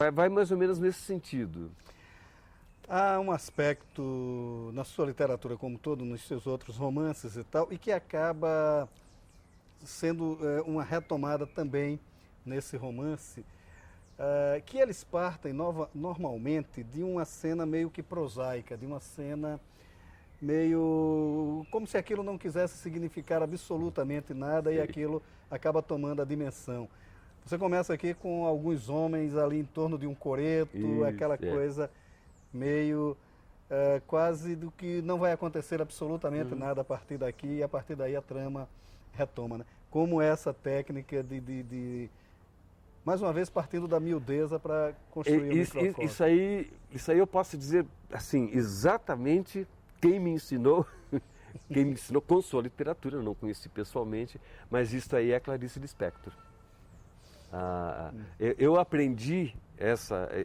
Vai mais ou menos nesse sentido. Há um aspecto na sua literatura como todo, nos seus outros romances e tal, e que acaba sendo uma retomada também nesse romance, que eles partem normalmente de uma cena meio que prosaica, de uma cena meio como se aquilo não quisesse significar absolutamente nada e aquilo acaba tomando a dimensão. Você começa aqui com alguns homens ali em torno de um coreto, Isso, aquela coisa meio quase do que não vai acontecer absolutamente nada a partir daqui, e a partir daí a trama retoma, né? Como essa técnica de mais uma vez partindo da miudeza para construir o microfone. Isso aí eu posso dizer assim, exatamente quem me ensinou com sua literatura, eu não conheci pessoalmente, mas isso aí é Clarice Lispector. Eu aprendi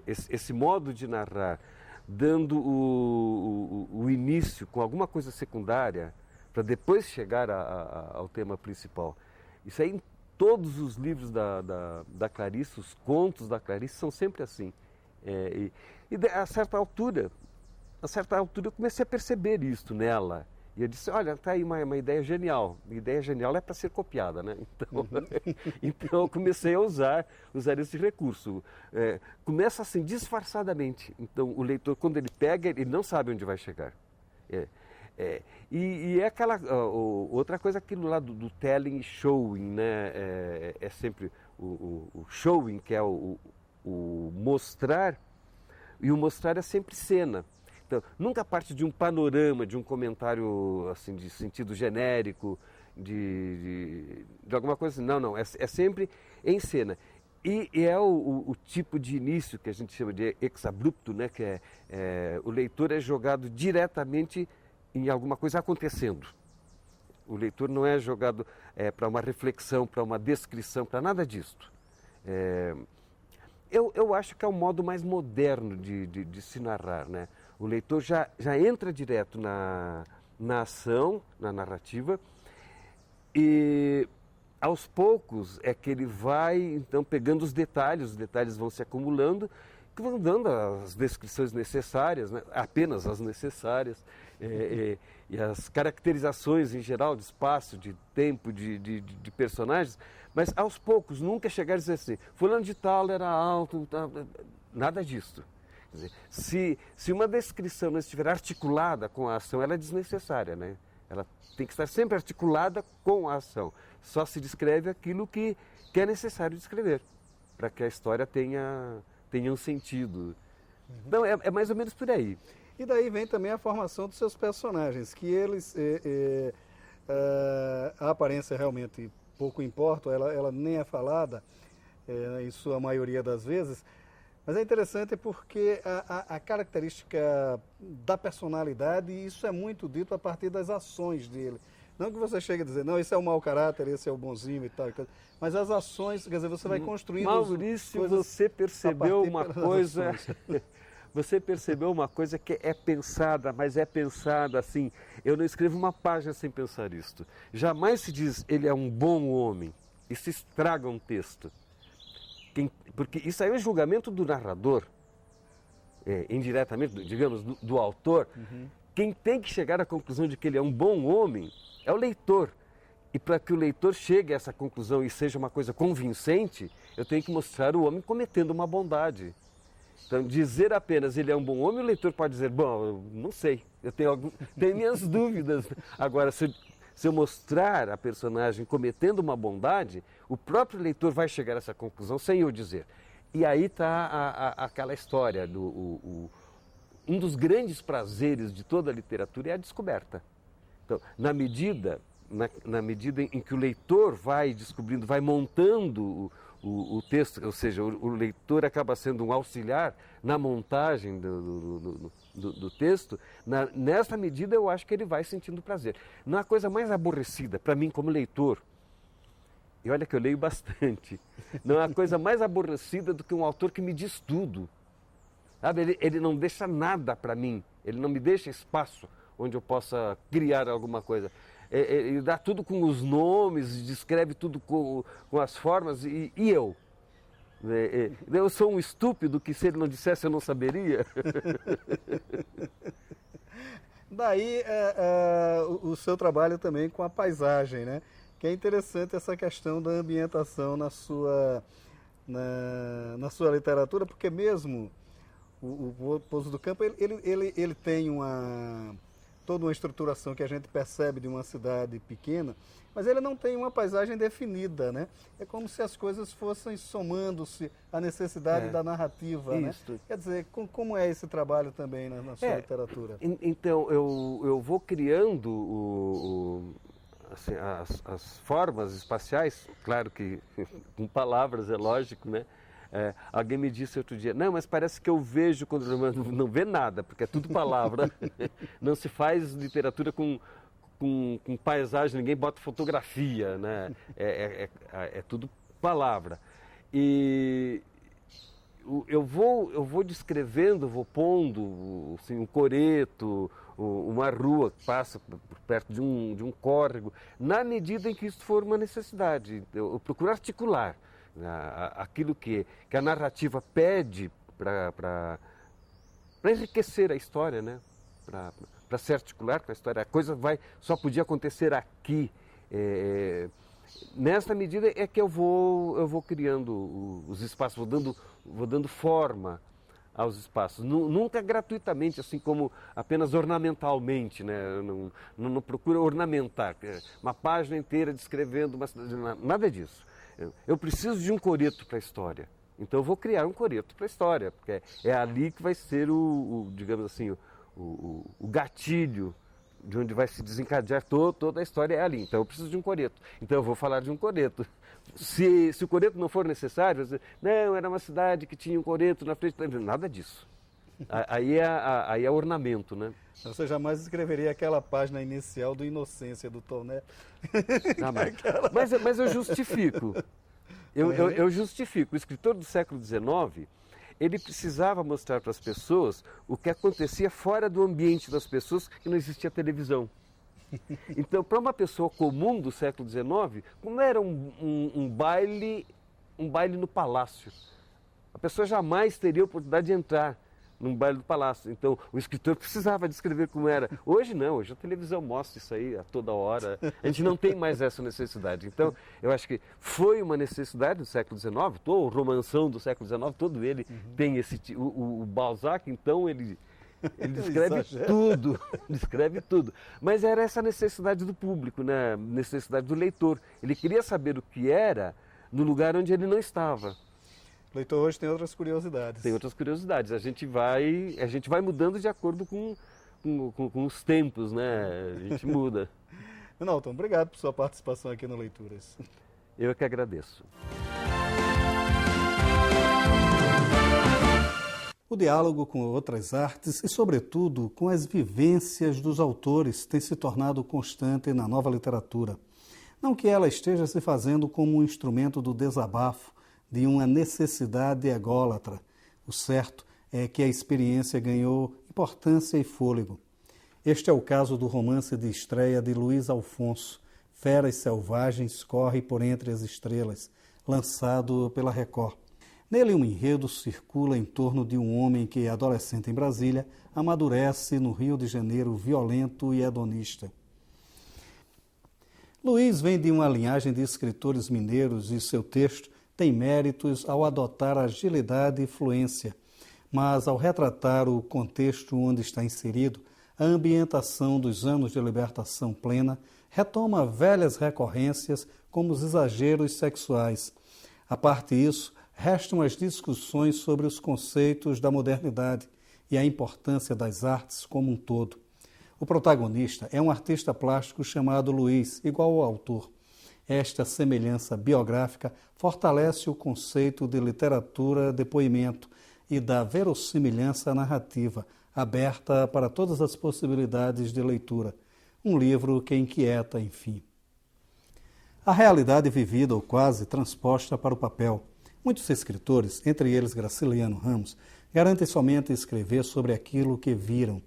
esse modo de narrar, dando o início com alguma coisa secundária, para depois chegar ao tema principal. Isso aí em todos os livros da Clarice, os contos da Clarice são sempre assim. E a certa altura eu comecei a perceber isso nela. E eu disse, olha, está aí uma ideia genial. Uma ideia genial é para ser copiada, né? Então, então eu comecei a usar esse recurso. Começa assim, disfarçadamente. Então o leitor, quando ele pega, ele não sabe onde vai chegar. E é aquela outra coisa, aquilo lá do telling e showing, né? É sempre o showing, que é o mostrar, e o mostrar é sempre cena. Então, nunca parte de um panorama, de um comentário assim, de sentido genérico, de alguma coisa assim. Não, é sempre em cena. E é o tipo de início que a gente chama de ex abrupto, né? Que o leitor é jogado diretamente em alguma coisa acontecendo. O leitor não é jogado para uma reflexão, para uma descrição, para nada disto. Eu acho que é o modo mais moderno de se narrar, né? O leitor já entra direto na ação, na narrativa, e aos poucos é que ele vai então pegando os detalhes vão se acumulando, que vão dando as descrições necessárias, né? Apenas as necessárias, e as caracterizações em geral de espaço, de tempo, de personagens, mas aos poucos, nunca chegar a dizer assim, fulano de tal era alto, nada disso. Quer dizer, se uma descrição não estiver articulada com a ação, ela é desnecessária, né? Ela tem que estar sempre articulada com a ação. Só se descreve aquilo que é necessário descrever, para que a história tenha um sentido. Então, é mais ou menos por aí. E daí vem também a formação dos seus personagens, que eles, a aparência realmente pouco importa, ela nem é falada, em sua maioria das vezes, mas é interessante porque a característica da personalidade, isso é muito dito a partir das ações dele. Não que você chegue a dizer, não, esse é o mau caráter, esse é o bonzinho e tal, mas as ações, quer dizer, você vai construindo... Maurício, você percebeu uma coisa... Você percebeu uma coisa que é pensada, mas é pensada assim. Eu não escrevo uma página sem pensar isto. Jamais se diz ele é um bom homem. Isso estraga um texto. Porque isso aí é o julgamento do narrador, indiretamente, digamos, do autor. Quem tem que chegar à conclusão de que ele é um bom homem é o leitor. E para que o leitor chegue a essa conclusão e seja uma coisa convincente, eu tenho que mostrar o homem cometendo uma bondade. Então, dizer apenas ele é um bom homem, o leitor pode dizer, bom, eu não sei, eu tenho minhas dúvidas. Agora, se eu mostrar a personagem cometendo uma bondade, o próprio leitor vai chegar a essa conclusão sem eu dizer. E aí está aquela história, um dos grandes prazeres de toda a literatura é a descoberta. Então, na medida em que o leitor vai descobrindo, vai montando o texto, ou seja, o leitor acaba sendo um auxiliar na montagem do texto, nessa medida eu acho que ele vai sentindo prazer. Não há coisa mais aborrecida para mim como leitor, e olha que eu leio bastante, não há coisa mais aborrecida do que um autor que me diz tudo. Sabe? Ele não deixa nada para mim, ele não me deixa espaço onde eu possa criar alguma coisa. Ele dá tudo com os nomes, descreve tudo com as formas, e eu? Eu sou um estúpido que se ele não dissesse eu não saberia. Daí o seu trabalho também com a paisagem, né? Que é interessante essa questão da ambientação na sua literatura, porque mesmo o Pouso do Campo, ele tem toda uma estruturação que a gente percebe de uma cidade pequena, mas ele não tem uma paisagem definida, né? É como se as coisas fossem somando-se à necessidade da narrativa, né? Quer dizer, como é esse trabalho também na sua literatura? Então, eu vou criando assim, as formas espaciais, claro que com palavras, é lógico, né? Alguém me disse outro dia, não, mas parece que eu vejo quando não vê nada, porque é tudo palavra. Não se faz literatura com paisagem, ninguém bota fotografia, né? É tudo palavra. E eu vou descrevendo, vou pondo assim, um coreto, uma rua que passa por perto de um córrego, na medida em que isso for uma necessidade. Eu procuro articular aquilo que a narrativa pede para enriquecer a história, né? Para se articular com a história. A coisa só podia acontecer aqui. Nessa medida é que eu vou criando os espaços, vou dando forma aos espaços. Nunca gratuitamente, assim como apenas ornamentalmente, né? Não procuro ornamentar. Uma página inteira descrevendo uma cidade, nada disso. Eu preciso de um coreto para a história. Então eu vou criar um coreto para a história, porque é ali que vai ser digamos assim, o gatilho de onde vai se desencadear toda a história, é ali. Então eu preciso de um coreto. Então eu vou falar de um coreto. Se o coreto não for necessário, não, era uma cidade que tinha um coreto na frente, nada disso. Aí é ornamento, né? Você jamais escreveria aquela página inicial do Inocência, do Tom, né? Jamais. Mas eu justifico. Eu justifico. O escritor do século XIX, ele precisava mostrar para as pessoas o que acontecia fora do ambiente das pessoas, que não existia televisão. Então, para uma pessoa comum do século XIX, como era um baile no palácio, a pessoa jamais teria a oportunidade de entrar num baile do palácio. Então, o escritor precisava descrever como era. Hoje não, hoje a televisão mostra isso aí a toda hora. A gente não tem mais essa necessidade. Então, eu acho que foi uma necessidade do século XIX, o romanção do século XIX, todo ele tem o Balzac, então ele descreve tudo. Mas era essa necessidade do público, né? Necessidade do leitor. Ele queria saber o que era no lugar onde ele não estava. O leitor hoje tem outras curiosidades. Tem outras curiosidades. A gente vai mudando de acordo com os tempos, né? A gente muda. Renalton, obrigado por sua participação aqui no Leituras. Eu que agradeço. O diálogo com outras artes e, sobretudo, com as vivências dos autores tem se tornado constante na nova literatura. Não que ela esteja se fazendo como um instrumento do desabafo, de uma necessidade ególatra. O certo é que a experiência ganhou importância e fôlego. Este é o caso do romance de estreia de Luiz Alfonso, Feras Selvagens Corre por Entre as Estrelas, lançado pela Record. Nele, um enredo circula em torno de um homem que, adolescente em Brasília, amadurece no Rio de Janeiro violento e hedonista. Luiz vem de uma linhagem de escritores mineiros e seu texto tem méritos ao adotar agilidade e fluência, mas ao retratar o contexto onde está inserido, a ambientação dos anos de libertação plena retoma velhas recorrências como os exageros sexuais. A parte disso, restam as discussões sobre os conceitos da modernidade e a importância das artes como um todo. O protagonista é um artista plástico chamado Luiz, igual ao autor. Esta semelhança biográfica fortalece o conceito de literatura-depoimento e da verossimilhança narrativa, aberta para todas as possibilidades de leitura. Um livro que inquieta, enfim. A realidade vivida ou quase transposta para o papel. Muitos escritores, entre eles Graciliano Ramos, garantem somente escrever sobre aquilo que viram.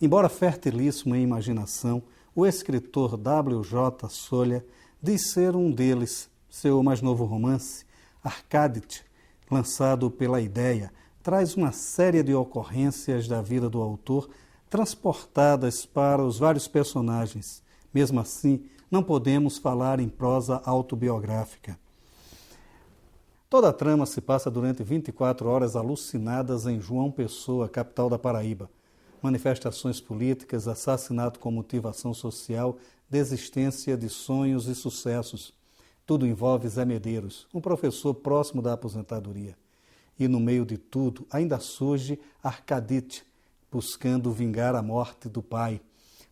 Embora fertilíssimo em imaginação, o escritor W.J. Solha diz ser um deles. Seu mais novo romance, Arcadite, lançado pela ideia, traz uma série de ocorrências da vida do autor transportadas para os vários personagens. Mesmo assim, não podemos falar em prosa autobiográfica. Toda a trama se passa durante 24 horas alucinadas em João Pessoa, capital da Paraíba. Manifestações políticas, assassinato com motivação social, desistência de sonhos e sucessos. Tudo envolve Zé Medeiros, um professor próximo da aposentadoria. E no meio de tudo, ainda surge Arcadite, buscando vingar a morte do pai.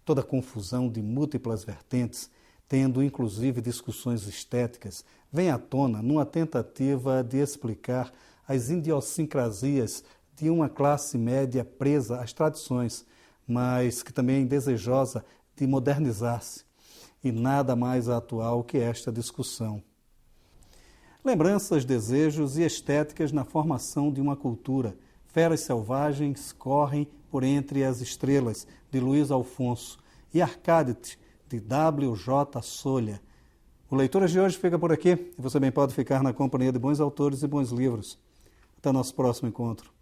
Toda confusão de múltiplas vertentes, tendo inclusive discussões estéticas, vem à tona numa tentativa de explicar as idiosincrasias de uma classe média presa às tradições, mas que também é desejosa de modernizar-se. E nada mais atual que esta discussão. Lembranças, desejos e estéticas na formação de uma cultura. Feras selvagens correm por entre as estrelas, de Luiz Alfonso, e Arcadite, de W.J. Solha. O Leituras de hoje fica por aqui e você bem pode ficar na companhia de bons autores e bons livros. Até o nosso próximo encontro.